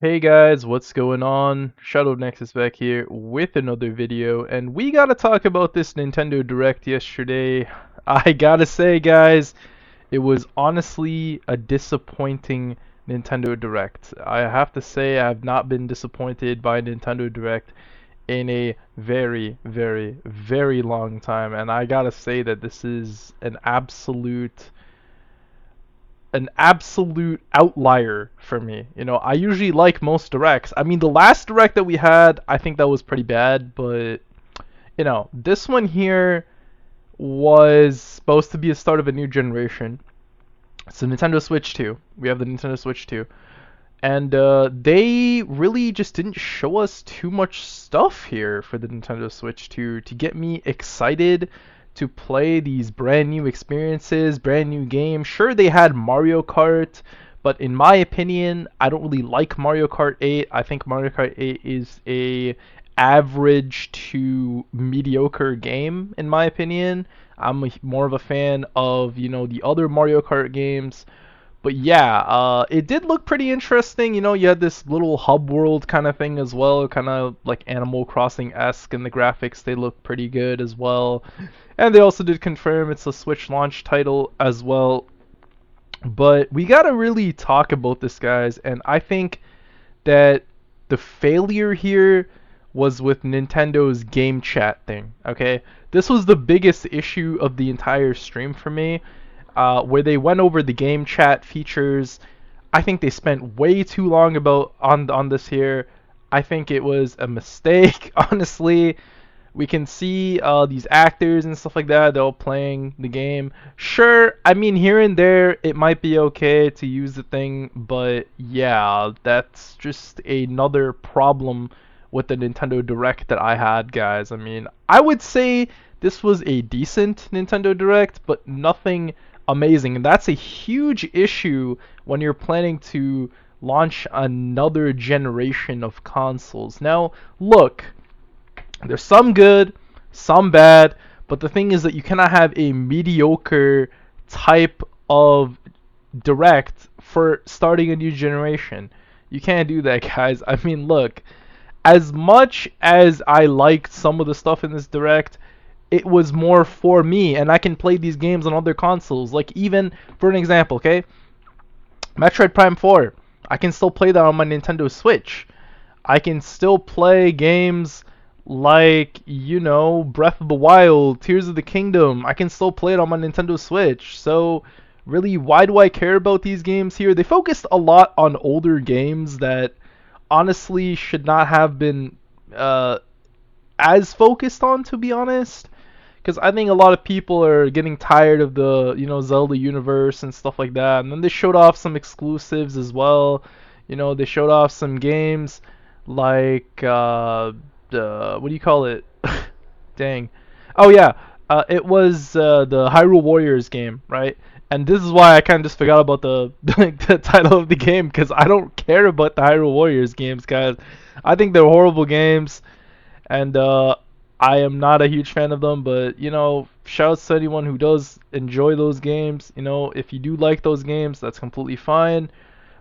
Hey guys, what's going on? Shadow Nexus back here with another video, and we gotta talk about this Nintendo Direct yesterday. I gotta say, guys, it was honestly a disappointing Nintendo Direct. I have to say, I have not been disappointed by Nintendo Direct in a very, very, very long time, and I gotta say that this is an absolute outlier for me. I usually like most directs. I mean, the last direct that we had, I think that was pretty bad, but this one here was supposed to be a start of a new generation. So Nintendo Switch 2. We have the Nintendo Switch 2. And they really just didn't show us too much stuff here for the Nintendo Switch 2 to get me excited to play these brand new experiences, brand new games. Sure, they had Mario Kart, but in my opinion, I don't really like Mario Kart 8. I think Mario Kart 8 is a average to mediocre game in my opinion. More of a fan of, the other Mario Kart games. But yeah, it did look pretty interesting. You had this little hub world kind of thing as well, kind of like Animal Crossing-esque, and the graphics they look pretty good as well. And they also did confirm it's a Switch launch title as well. But we gotta really talk about this, guys, and I think that the failure here was with Nintendo's game chat thing. Okay, this was the biggest issue of the entire stream for me, where they went over the game chat features. I think they spent way too long about on this here. I think it was a mistake, honestly. We can see these actors and stuff like that. They're all playing the game. Sure, I mean here and there it might be okay to use the thing, but yeah, that's just another problem with the Nintendo Direct that I had, guys. I mean, I would say this was a decent Nintendo Direct, but nothing amazing. And that's a huge issue when you're planning to launch another generation of consoles. Now, look, there's some good, some bad, but the thing is that you cannot have a mediocre type of direct for starting a new generation. You can't do that, guys. I mean, look, as much as I liked some of the stuff in this direct, it was more for me, and I can play these games on other consoles. Like, even for an example, okay? Metroid Prime 4. I can still play that on my Nintendo Switch. I can still play games like, Breath of the Wild, Tears of the Kingdom. I can still play it on my Nintendo Switch. So, really, why do I care about these games here? They focused a lot on older games that honestly should not have been as focused on, to be honest. Because I think a lot of people are getting tired of the, Zelda universe and stuff like that. And then they showed off some exclusives as well. They showed off some games like what do you call it? Dang. Oh yeah, it was the Hyrule Warriors game, right? And this is why I kind of just forgot about the the title of the game because I don't care about the Hyrule Warriors games, guys. I think they're horrible games, and I am not a huge fan of them. But shouts to anyone who does enjoy those games. If you do like those games, that's completely fine.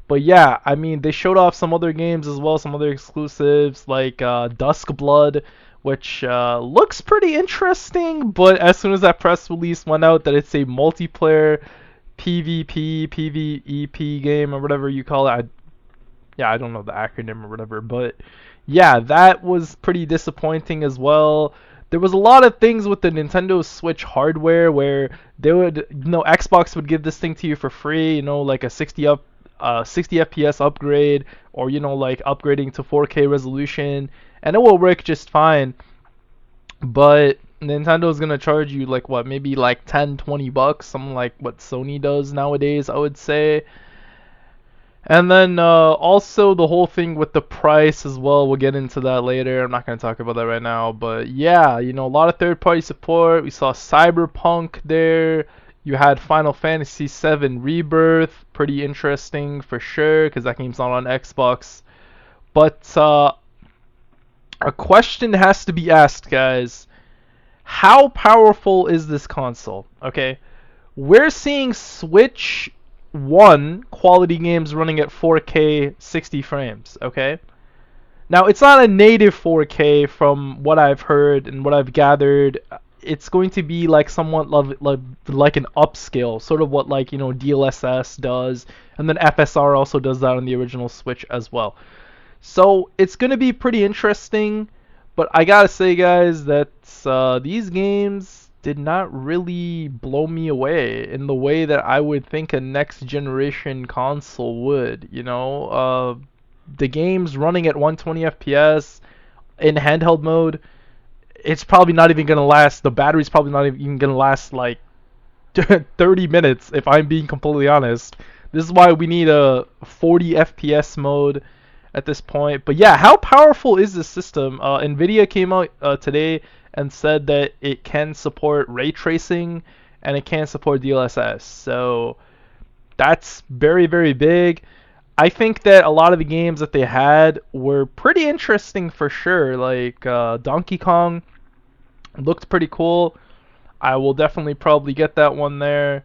But yeah, I mean, they showed off some other games as well, some other exclusives like Dusk Blood, which looks pretty interesting. But as soon as that press release went out that it's a multiplayer PvP, PvEP game or whatever you call it, yeah, I don't know the acronym or whatever, but yeah, that was pretty disappointing as well. There was a lot of things with the Nintendo Switch hardware where they would, Xbox would give this thing to you for free, like a 60 FPS upgrade, or like upgrading to 4K resolution, and it will work just fine. But Nintendo's gonna charge you like what, maybe like 10, $20, something like what Sony does nowadays, I would say. And then also the whole thing with the price as well. We'll get into that later. I'm not going to talk about that right now. But yeah, a lot of third-party support. We saw Cyberpunk there. You had Final Fantasy VII Rebirth. Pretty interesting for sure because that game's not on Xbox. But a question has to be asked, guys. How powerful is this console? Okay, we're seeing Switch one quality games running at 4K 60 frames, okay? Now, it's not a native 4K from what I've heard and what I've gathered. It's going to be like somewhat like an upscale, sort of what like, DLSS does, and then FSR also does that on the original Switch as well. So, it's going to be pretty interesting, but I gotta say, guys, that these games did not really blow me away in the way that I would think a next generation console would. The game's running at 120 FPS in handheld mode. It's probably not even gonna last. The battery's probably not even gonna last like 30 minutes, if I'm being completely honest. This is why we need a 40 FPS mode at this point. But yeah, how powerful is this system? Nvidia came out today and said that it can support ray tracing and it can support DLSS. So that's very, very big. I think that a lot of the games that they had were pretty interesting for sure. Like Donkey Kong looked pretty cool. I will definitely probably get that one there.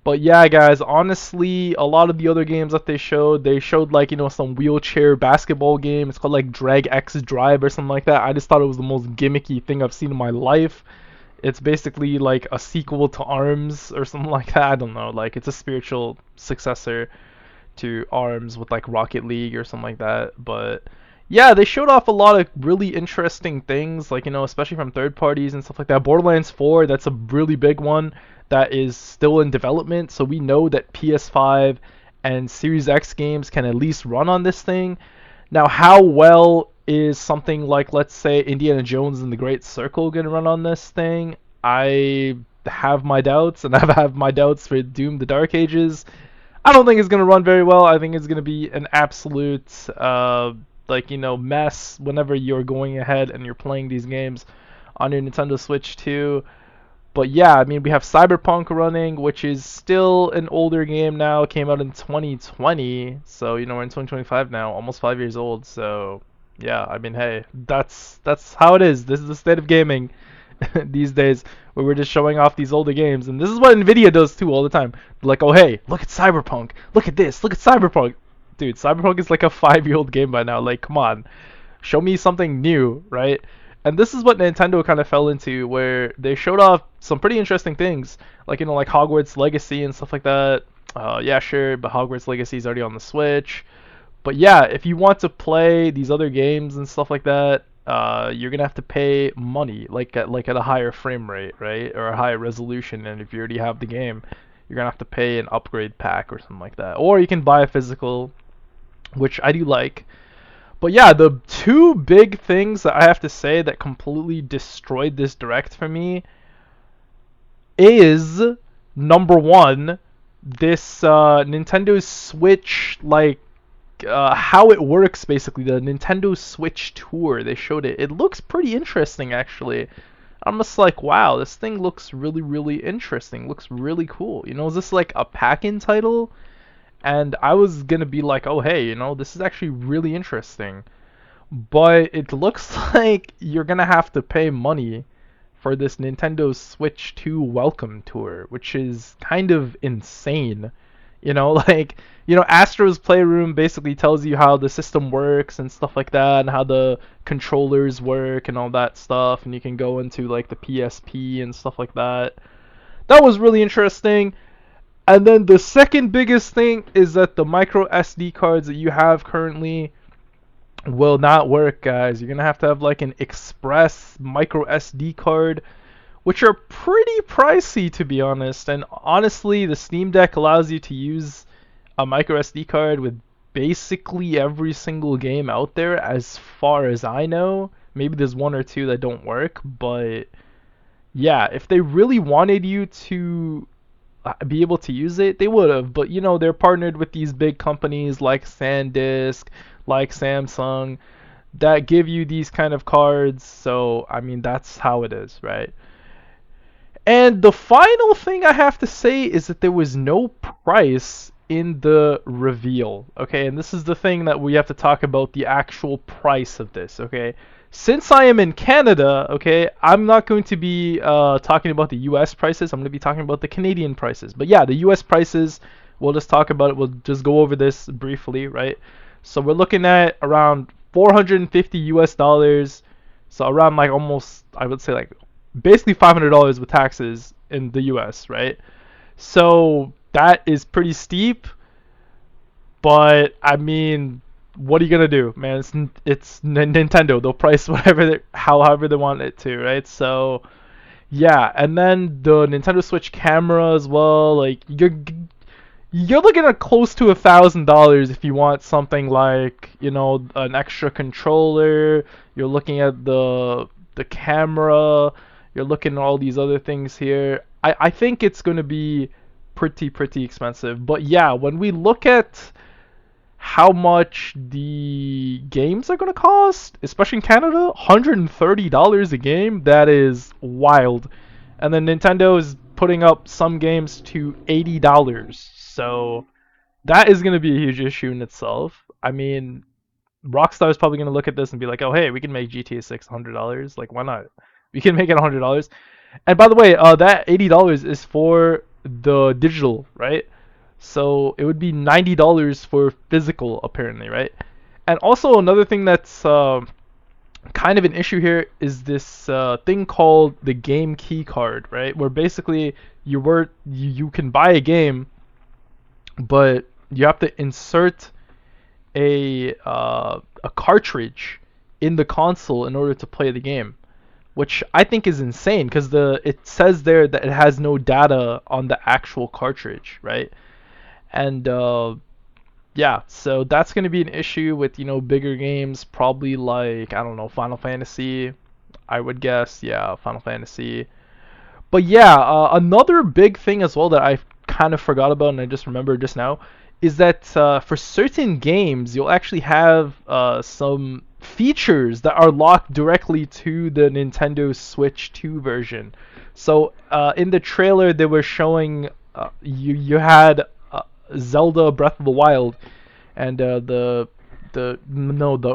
But yeah, guys, honestly, a lot of the other games that they showed like, some wheelchair basketball game. It's called like Drag X Drive or something like that. I just thought it was the most gimmicky thing I've seen in my life. It's basically like a sequel to ARMS or something like that. I don't know. Like, it's a spiritual successor to ARMS with like Rocket League or something like that. But yeah, they showed off a lot of really interesting things, like, especially from third parties and stuff like that. Borderlands 4, that's a really big one that is still in development. So we know that PS5 and Series X games can at least run on this thing. Now, how well is something like, let's say, Indiana Jones and the Great Circle going to run on this thing? I have my doubts, and I have my doubts for Doom: The Dark Ages. I don't think it's gonna run very well. I think it's gonna be an absolute mess whenever you're going ahead and you're playing these games on your Nintendo Switch 2. But yeah, I mean, we have Cyberpunk running, which is still an older game now. It came out in 2020, so we're in 2025 now, almost 5 years old. So yeah, I mean, hey, that's how it is. This is the state of gaming these days, where we're just showing off these older games, and this is what Nvidia does too all the time. They're like, oh hey, look at Cyberpunk, look at this, look at Cyberpunk. Dude, Cyberpunk is like a 5-year-old game by now. Like, come on, show me something new, right? And this is what Nintendo kind of fell into, where they showed off some pretty interesting things, like like Hogwarts Legacy and stuff like that. Yeah, sure, but Hogwarts Legacy is already on the Switch. But yeah, if you want to play these other games and stuff like that, you're gonna have to pay money, like at a higher frame rate, right, or a higher resolution. And if you already have the game, you're gonna have to pay an upgrade pack or something like that. Or you can buy a physical, which I do like. But yeah, the two big things that I have to say that completely destroyed this direct for me is, number one, this Nintendo Switch, like, how it works, basically the Nintendo Switch Tour. They showed it. It looks pretty interesting, actually. I'm just like, wow, this thing looks really, really interesting. Looks really cool. Is this like a pack-in title? And I was gonna be like, oh hey, this is actually really interesting. But it looks like you're gonna have to pay money for this Nintendo Switch 2 welcome tour, which is kind of insane. Like, Astro's Playroom basically tells you how the system works and stuff like that, and how the controllers work and all that stuff, and you can go into like the PSP and stuff like that. That was really interesting. And then the second biggest thing is that the micro SD cards that you have currently will not work, guys. You're gonna have to have like an express micro SD card, which are pretty pricey, to be honest. And honestly, the Steam Deck allows you to use a micro SD card with basically every single game out there, as far as I know. Maybe there's one or two that don't work, but yeah, if they really wanted you to be able to use it, they would have. But they're partnered with these big companies like SanDisk, like Samsung, that give you these kind of cards. So I mean, that's how it is, right? And the final thing I have to say is that there was no price in the reveal. Okay, and this is the thing that we have to talk about, the actual price of this. Okay, since I am in Canada, okay, I'm not going to be talking about the US prices. I'm going to be talking about the Canadian prices. But yeah, the US prices we'll just talk about it. We'll just go over this briefly, right? So we're looking at around 450 US dollars. So around like almost, I would say like basically $500 with taxes in the US, right? So that is pretty steep, but I mean, what are you gonna do, man? It's Nintendo. They'll price whatever however they want it to, right? So yeah, and then the Nintendo Switch camera as well. Like you're looking at close to $1,000 if you want something like, an extra controller. You're looking at the camera. You're looking at all these other things here. I think it's gonna be pretty expensive. But yeah, when we look at how much the games are gonna cost, especially in Canada, $130 a game. That is wild. And then Nintendo is putting up some games to $80. So that is gonna be a huge issue in itself. I mean, Rockstar is probably gonna look at this and be like, "Oh, hey, we can make GTA 6 $100. Like, why not? We can make it $100." And by the way, that $80 is for the digital, right? So it would be $90 for physical, apparently, right? And also another thing that's kind of an issue here is this thing called the game key card, right? Where basically you can buy a game, but you have to insert a cartridge in the console in order to play the game, which I think is insane because it says there that it has no data on the actual cartridge, right? And yeah, so that's going to be an issue with, bigger games, probably like, I don't know, Final Fantasy, I would guess. Yeah, Final Fantasy. But yeah, another big thing as well that I kind of forgot about and I just remembered just now is that for certain games, you'll actually have some features that are locked directly to the Nintendo Switch 2 version. So in the trailer, they were showing you had Zelda Breath of the Wild, and the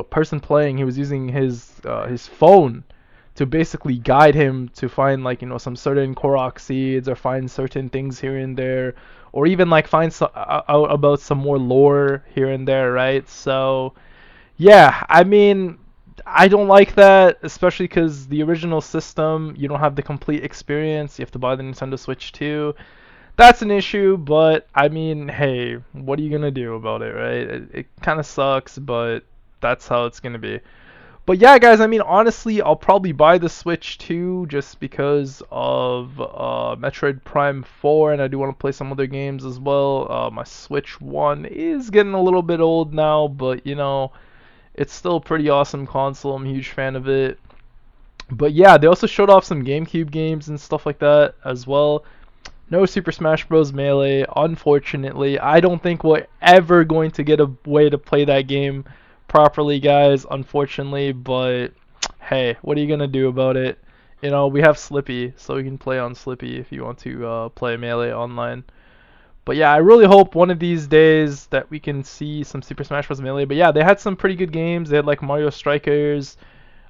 person playing, he was using his phone to basically guide him to find, like, some certain Korok seeds, or find certain things here and there, or even like find out about some more lore here and there, right? So yeah, I mean, I don't like that, especially because the original system, you don't have the complete experience. You have to buy the Nintendo Switch 2. That's an issue, but I mean, hey, what are you gonna do about it, right? It kind of sucks, but that's how it's gonna be. But yeah, guys, I mean, honestly, I'll probably buy the Switch 2 just because of Metroid Prime 4, and I do want to play some other games as well. My Switch 1 is getting a little bit old now, but it's still a pretty awesome console. I'm a huge fan of it. But yeah, they also showed off some GameCube games and stuff like that as well. No Super Smash Bros. Melee, unfortunately. I don't think we're ever going to get a way to play that game properly, guys, unfortunately. But hey, what are you gonna do about it? We have Slippy, so we can play on Slippy if you want to play Melee online. But yeah, I really hope one of these days that we can see some Super Smash Bros. Melee. But yeah, they had some pretty good games. They had like Mario Strikers,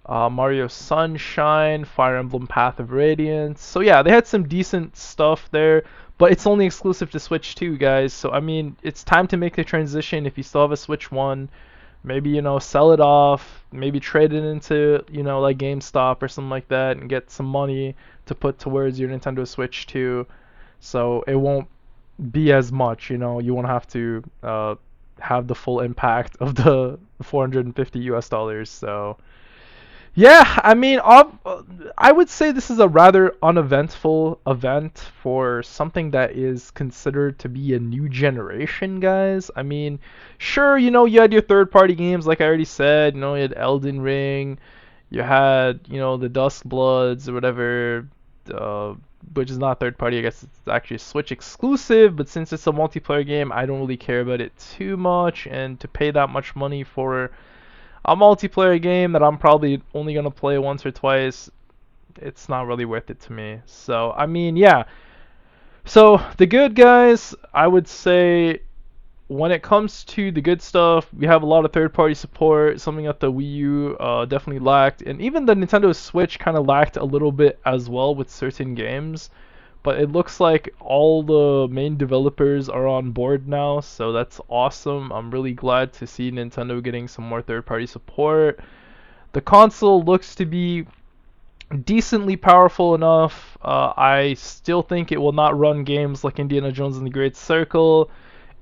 Mario Sunshine, Fire Emblem Path of Radiance. So yeah, they had some decent stuff there, but it's only exclusive to Switch 2, guys. So I mean, it's time to make the transition. If you still have a Switch 1, maybe sell it off, maybe trade it into like GameStop or something like that, and get some money to put towards your Nintendo Switch 2. So it won't be as much. You won't have to have the full impact of the 450 US dollars. So yeah, I mean, I would say this is a rather uneventful event for something that is considered to be a new generation, guys. I mean, sure, you had your third-party games, like I already said. You had Elden Ring, you had, the Dusk Bloods or whatever, which is not third-party. I guess it's actually Switch exclusive, but since it's a multiplayer game, I don't really care about it too much, and to pay that much money for a multiplayer game that I'm probably only gonna play once or twice, it's not really worth it to me. So I mean, yeah. So the good guys, I would say, when it comes to the good stuff, we have a lot of third-party support, something that the Wii U definitely lacked, and even the Nintendo Switch kind of lacked a little bit as well with certain games. but it looks like all the main developers are on board now, so that's awesome. I'm really glad to see Nintendo getting some more third-party support. The console looks to be decently powerful enough. I still think it will not run games like Indiana Jones and the Great Circle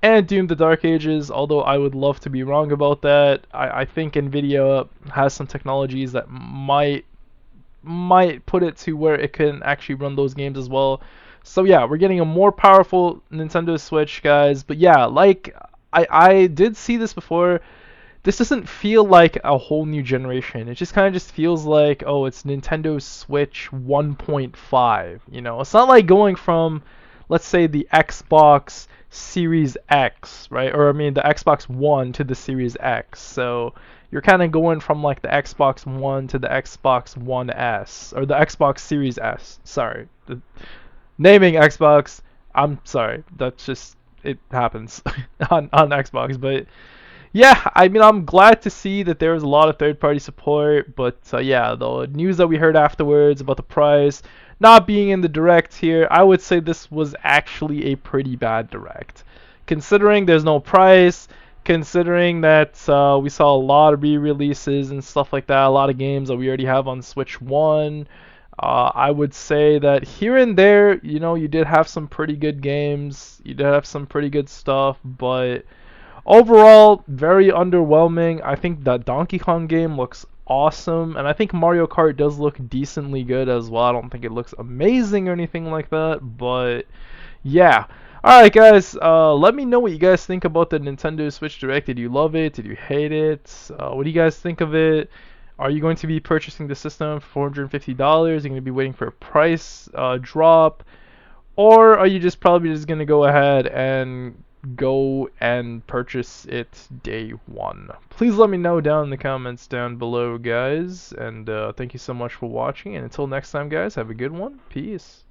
and Doom the Dark Ages, although I would love to be wrong about that. I think Nvidia has some technologies that might put it to where it can actually run those games as well. So yeah, we're getting a more powerful Nintendo Switch, guys. But yeah, like I did see this before. This doesn't feel like a whole new generation. It just kind of just feels like, oh, it's Nintendo Switch 1.5. You know, it's not like going from, let's say, the Xbox Series X, right? Or I mean, the Xbox One to the Series X. So you're kind of going from like the Xbox One to the Xbox One S, or the Xbox Series S. Sorry, naming Xbox. I'm sorry. That's just it happens on Xbox, but yeah, I mean, I'm glad to see that there was a lot of third-party support, but yeah, the news that we heard afterwards about the price not being in the direct here, I would say this was actually a pretty bad direct. Considering there's no price, considering that we saw a lot of re-releases and stuff like that, a lot of games that we already have on Switch 1, I would say that here and there, you know, you did have some pretty good games, you did have some pretty good stuff, but overall, very underwhelming. I think that Donkey Kong game looks awesome, and I think Mario Kart does look decently good as well. I don't think it looks amazing or anything like that, but yeah. Alright guys, let me know what you guys think about the Nintendo Switch Direct. Did you love it? Did you hate it? What do you guys think of it? Are you going to be purchasing the system for $450? Are you going to be waiting for a price drop? Or are you just probably just going to go ahead and go and purchase it day one? Please let me know down in the comments down below, guys. And thank you so much for watching. And until next time, guys, have a good one. Peace.